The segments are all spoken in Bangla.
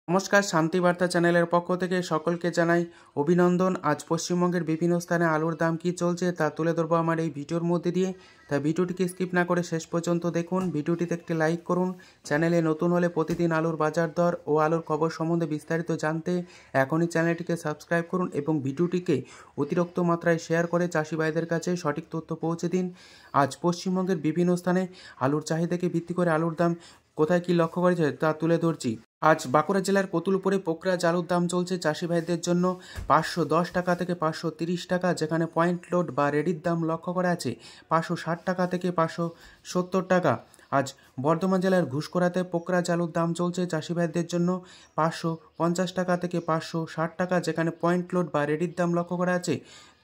নমস্কার, শান্তিবার্তা চ্যানেলের পক্ষ থেকে সকলকে জানাই অভিনন্দন। আজ পশ্চিমবঙ্গের বিভিন্ন স্থানে আলুর দাম কী চলছে তা তুলে ধরবো আমার এই ভিডিওর মধ্যে দিয়ে। তাই ভিডিওটিকে স্কিপ না করে শেষ পর্যন্ত দেখুন। ভিডিওটিতে একটি লাইক করুন। চ্যানেলে নতুন হলে প্রতিদিন আলুর বাজার দর ও আলুর খবর সম্বন্ধে বিস্তারিত জানতে এখনই চ্যানেলটিকে সাবস্ক্রাইব করুন এবং ভিডিওটিকে অতিরিক্ত মাত্রায় শেয়ার করে চাষি ভাইদের কাছে সঠিক তথ্য পৌঁছে দিন। আজ পশ্চিমবঙ্গের বিভিন্ন স্থানে আলুর চাহিদাকে ভিত্তি করে আলুর দাম কোথায় কী লক্ষ্য করেছে তা তুলে ধরছি। আজ বাঁকুড়া জেলার কতুলপুরে পোকরাজ আলুর দাম চলছে চাষি ভাইদের জন্য 510 টাকা থেকে 530 টাকা, যেখানে পয়েন্ট লোড বা রেডির দাম লক্ষ্য করা আছে 560 টাকা থেকে 570 টাকা। আজ বর্ধমান জেলার ঘুষকরাতে পোকরাজ আলুর দাম চলছে চাষি ভাইদের জন্য 550 টাকা থেকে 560 টাকা, যেখানে পয়েন্ট লোড বা রেডির দাম লক্ষ্য করা আছে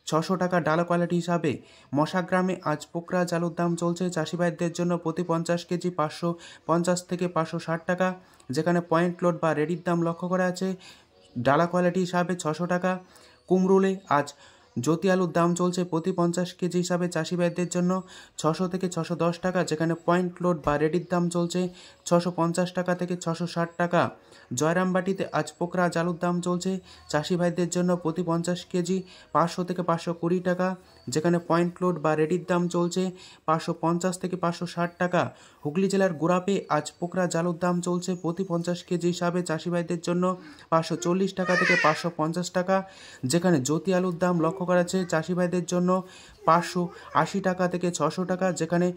600 টাকা ডালা কোয়ালিটি হিসাবে। মশাগ্রামে আজ পোকরাজ আলুর দাম চলছে চাষি ভাইদের জন্য প্রতি 50 কেজি 550 থেকে 560 টাকা, যেখানে পয়েন্ট লোড বা রেডির দাম লক্ষ্য করা আছে ডালা কোয়ালিটি হিসাবে 600 টাকা। কুমরুলে আজ জ্যোতি আলুর দাম চলছে প্রতি 50 কেজি হিসাবে চাষি ভাইদের জন্য 600 থেকে 610 টাকা, যেখানে পয়েন্ট লোড বা রেডির দাম চলছে 650 টাকা থেকে 660 টাকা। জয়রামবাটিতে আজ পোকরাজ আলুর দাম চলছে চাষি ভাইদের জন্য প্রতি 50 কেজি 500 থেকে 520 টাকা, যেখানে পয়েন্ট লোড বা রেডির দাম চলছে 550 থেকে 560 টাকা। হুগলি জেলার গোড়াপে আজ পোকরাজ আলুর দাম চলছে প্রতি 50 কেজি হিসাবে চাষি ভাইদের জন্য 540 টাকা থেকে 550 টাকা, যেখানে জ্যোতি আলুর দাম লক্ষ্য করা আছে চাষি ভাইদের জন্য 580 টাকা থেকে 600 টাকা, যেখানে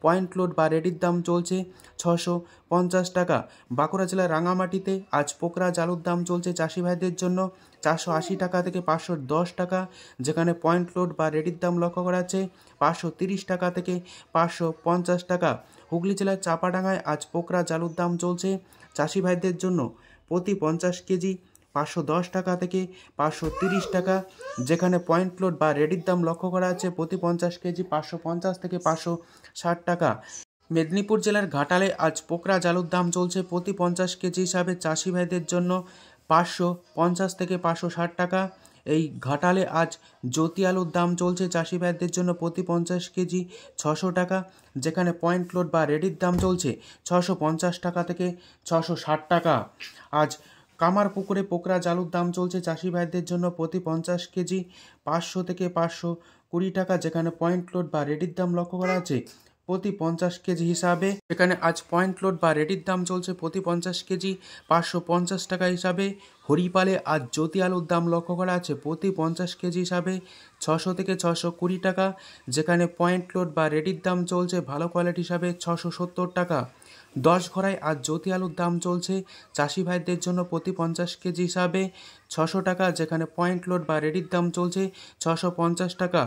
পয়েন্ট লোড বা রেডির দাম চলছে 650 টাকা। বাঁকুড়া জেলার রাঙামাটিতে আজ পোকরাজ আলুর দাম চলছে চাষি ভাইদের জন্য 480 টাকা থেকে 510 টাকা, যেখানে পয়েন্ট লোড বা রেডির দাম লক্ষ্য করা আছে 530 টাকা থেকে 550 টাকা। হুগলি জেলার চাপাডাঙ্গায় আজ পোকরাজ আলুর দাম চলছে চাষি ভাইদের জন্য প্রতি 50 কেজি 510 টাকা থেকে 530 টাকা, যেখানে পয়েন্ট লোড বা রেডির দাম লক্ষ্য করা আছে প্রতি 50 কেজি 550 থেকে 560 টাকা। মেদিনীপুর জেলার ঘাটালে আজ পোকরাজ আলুর দাম চলছে প্রতি 50 কেজি হিসাবে চাষি ভাইদের জন্য 550 থেকে 560 টাকা। এই ঘাটালে আজ জ্যোতি আলুর দাম চলছে চাষি ভাইদের জন্য প্রতি 50 কেজি 600 টাকা, যেখানে পয়েন্ট লোড বা রেডির দাম চলছে 650 টাকা থেকে 660 টাকা। আজ কামারপুকুরে পোকরাজ আলুর দাম চলছে চাষি ভাইদের জন্য প্রতি 50 কেজি 500 থেকে 520 টাকা, যেখানে পয়েন্ট লোড বা রেডির দাম লক্ষ্য করা আছে প্রতি 50 কেজি হিসাবে। এখানে আজ পয়েন্ট লোড বা রেডির দাম চলছে প্রতি 50 কেজি 550 টাকা হিসাবে। হরিপালে আজ জ্যোতি আলুর দাম লক্ষ্য করা আছে প্রতি 50 কেজি হিসাবে 600 থেকে 620 টাকা, যেখানে পয়েন্ট লোড বা রেডির দাম চলছে ভালো কোয়ালিটি হিসাবে 670 টাকা। 10 ঘরায় আজ জ্যোতি আলুর দাম চলছে চাষি ভাইদের জন্য প্রতি 50 কেজি হিসাবে 600 টাকা, যেখানে পয়েন্ট লোড বা রেডির দাম চলছে 650 টাকা।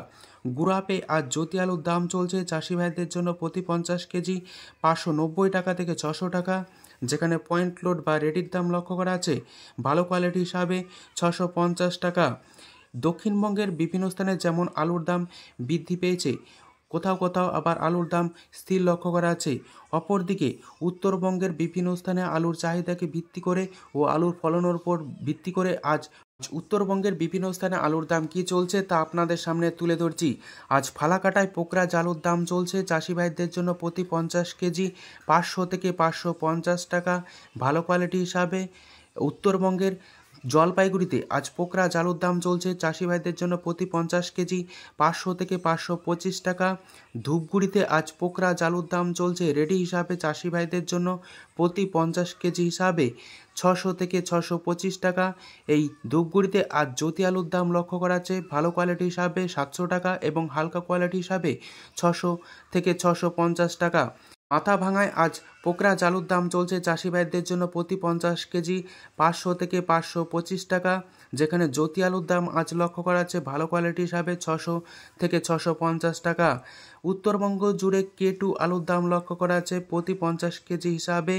গুড়াপে আজ জ্যোতি আলুর দাম চলছে চাষি ভাইদের জন্য প্রতি 50 কেজি 590 টাকা থেকে 600 টাকা, যেখানে পয়েন্ট লোড বা রেডির দাম লক্ষ্য করা আছে ভালো কোয়ালিটি হিসাবে 650 টাকা। দক্ষিণবঙ্গের বিভিন্ন স্থানে যেমন আলুর দাম বৃদ্ধি পেয়েছে, কোথাও কোথাও আবার আলুর দাম স্থির লক্ষ্য করা আছে। অপরদিকে উত্তরবঙ্গের বিভিন্ন স্থানে আলুর চাহিদাকে ভিত্তি করে ও আলুর ফলনের উপর ভিত্তি করে আজ উত্তরবঙ্গের বিভিন্ন স্থানে আলুর দাম কী চলছে তা আপনাদের সামনে তুলে ধরছি। আজ ফালাকাটায় পোকরাজ আলুর দাম চলছে চাষি ভাইদের জন্য প্রতি 50 কেজি 500 থেকে 550 টাকা ভালো কোয়ালিটি হিসাবে। উত্তরবঙ্গের জলপাইগুড়িতে আজ পোকরাজ আলুর দাম চলছে চাষি ভাইদের জন্য প্রতি 50 কেজি 500 থেকে 525 টাকা। ধূপগুড়িতে আজ পোকরাজ আলুর দাম চলছে রেডি হিসাবে চাষি ভাইদের জন্য প্রতি 50 কেজি হিসাবে 600 থেকে 625 টাকা। এই ধূপগুড়িতে আজ জ্যোতি আলুর দাম লক্ষ্য করা আছে ভালো কোয়ালিটি হিসাবে 700 টাকা এবং হালকা কোয়ালিটি হিসাবে 600 থেকে 650 টাকা। মাথাভাঙায় আজ পোকরাজ আলুর দাম চলছে চাষি ভাইদের জন্য প্রতি 50 কেজি 500 থেকে 525 টাকা, যেখানে জ্যোতি আলুর দাম আজ লক্ষ্য করা আছে ভালো কোয়ালিটি হিসাবে 600 থেকে 650 টাকা। উত্তরবঙ্গ জুড়ে K2 আলুর দাম লক্ষ্য করা আছে প্রতি 50 কেজি হিসাবে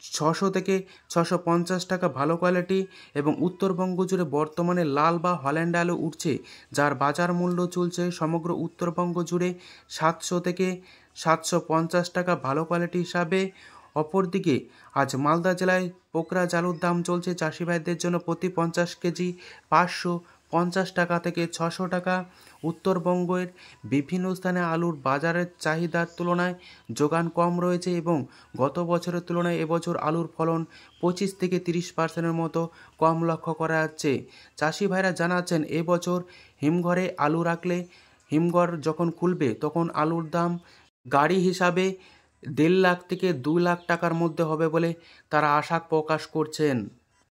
600 থেকে 650 টাকা ভালো কোয়ালিটি, এবং উত্তরবঙ্গ জুড়ে বর্তমানে লাল বা হল্যান্ড আলু উঠছে, যার বাজার মূল্য চলছে সমগ্র উত্তরবঙ্গ জুড়ে 700 থেকে 750 টাকা ভালো কোয়ালিটি হিসাবে। অপরদিকে আজ মালদা জেলায় পোকরাজ আলুর দাম চলছে চাষি ভাইদের জন্য প্রতি 50 কেজি 50 টাকা থেকে 600 টাকা। উত্তরবঙ্গের বিভিন্ন স্থানে আলুর বাজারের চাহিদার তুলনায় যোগান কম রয়েছে এবং গত বছরের তুলনায় এবছর আলুর ফলন 25 থেকে 30% মতো কম লক্ষ্য করা যাচ্ছে। চাষি ভাইরা জানাচ্ছেন এবছর হিমঘরে আলু রাখলে হিমঘর যখন খুলবে তখন আলুর দাম গাড়ি হিসাবে 1.5 লাখ থেকে 2 লাখ টাকার মধ্যে হবে বলে তারা আশা প্রকাশ করছেন।